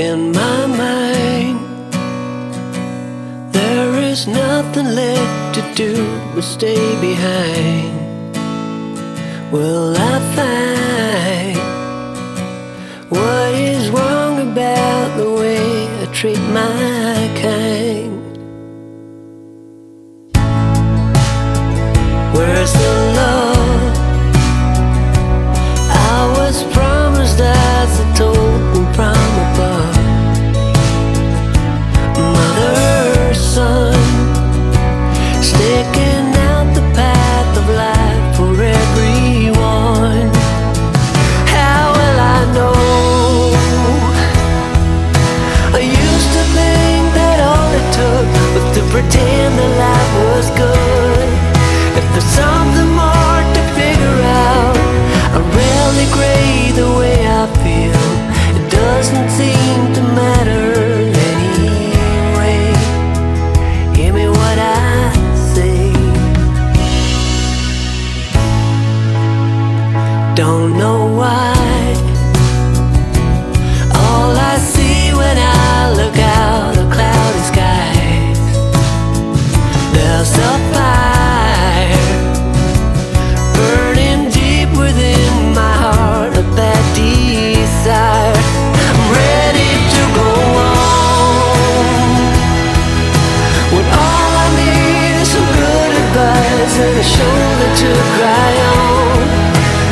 In my mind, there is nothing left to do but stay behind. Will I find what is wrong about the way I treat my kind? Where's the love I was promised as a token from above? Mother, son, sticking out the path of life for everyone. How will I know? I used to think that all it took was to pretend that life was good. If there's something more to figure out, I rarely grade the way I feel. It doesn't seem to matter anyway. Hear me what I say. Don't know why. All I see when I look out are cloudy skies. There's a fire burning deep within my heart, a bad desire. I'm ready to go on, when all I need is some good advice and a shoulder to cry on.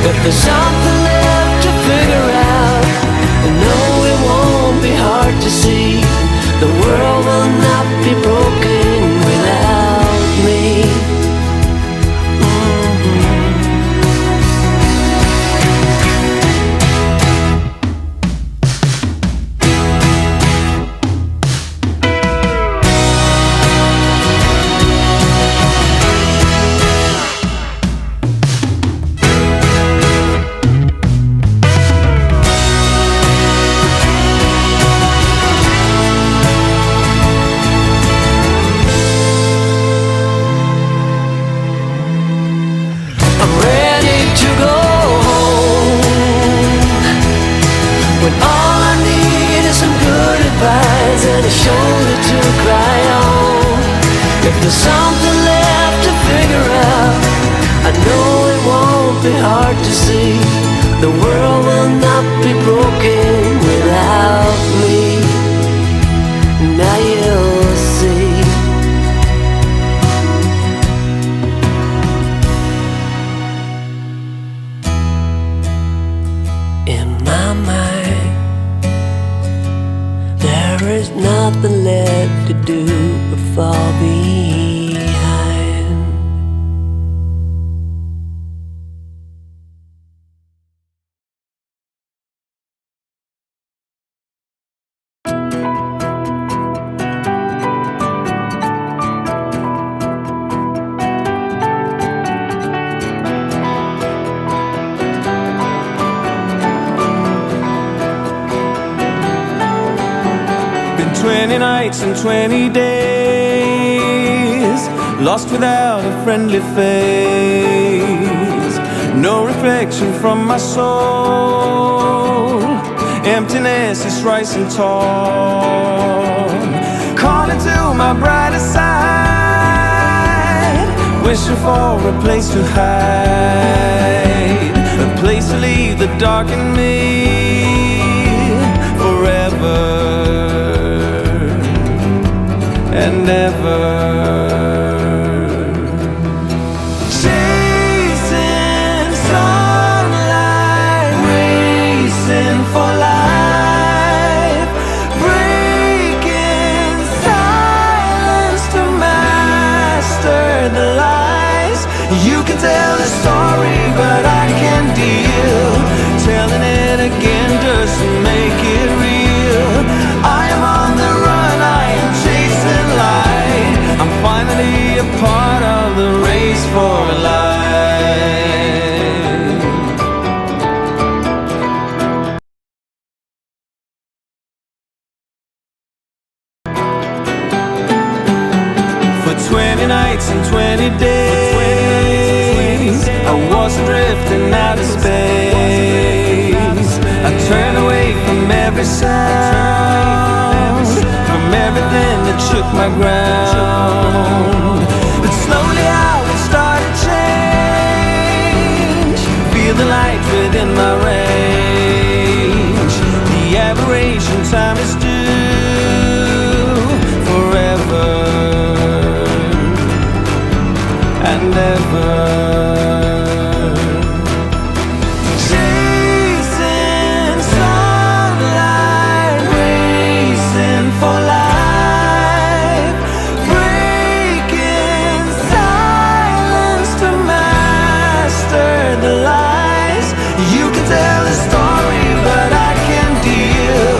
If there's something left to figure out, I know it won't be hard to see. The world will not be broken without me. And a shoulder to cry on. If there's something left to figure out, I know it won't be hard to see. The world will not be broken without me. Now you'll see. In my mind, there is nothing left to do but fall behind. Been 20 nights and 20 days, lost without a friendly face. No reflection from my soul, emptiness is rising tall. Calling to my brighter side, wishing for a place to hide, a place to leave the dark in me forever and ever. Chasing sunlight, racing for life, breaking silence to master the lies. You can tell the story, but I can't deal telling it again just to make it real. I am on the run, I am chasing light. I'm finally a part of the race for life. For 20 nights and 20 days, I was drifting out of space. I turned away from every sound, something that shook my ground. But slowly I would start to change, feel the light within my range. The aberration time is due forever and ever. Chasing sunlight, racing for life, breaking silence to master the lies. You can tell a story, but I can deal.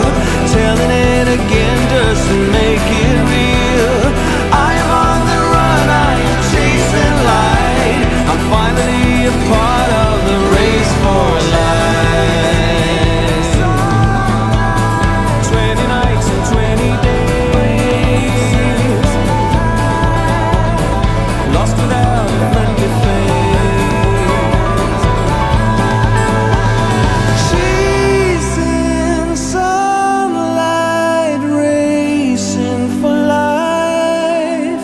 Telling it again doesn't make it real. I am on the run, I am chasing light. I'm finally a part of the race for life. 20 nights and 20 days, lost without a friendly face. Chasing sunlight, racing for life,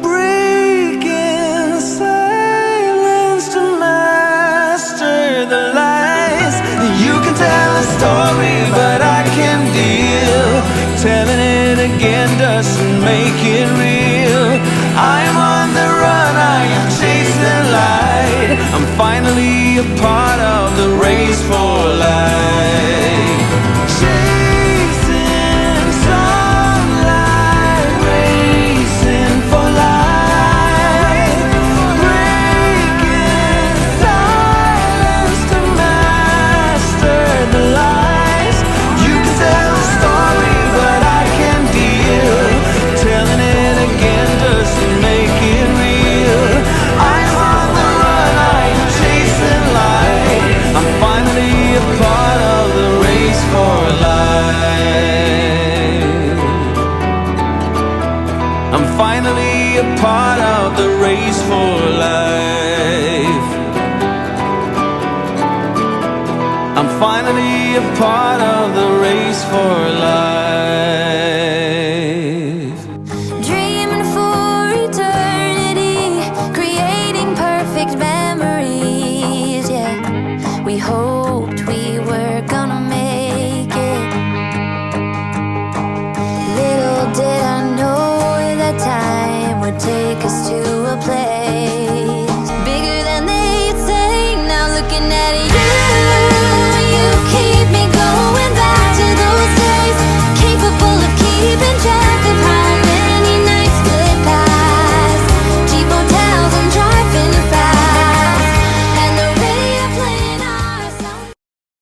breaking silence to master the lies. You can tell a story, but I can deal. Telling it again doesn't make it real. I am on the run, I am chasing light. I'm finally a part of the race for life. Chasing sunlight, racing for life, breaking silence to master the lies. You can tell a story, but I can deal. Telling it again doesn't make it real. I am on the run, I am chasing light. I'm finally a part of the race for life. I'm finally a part of the race for life. I'm finally a part of the race for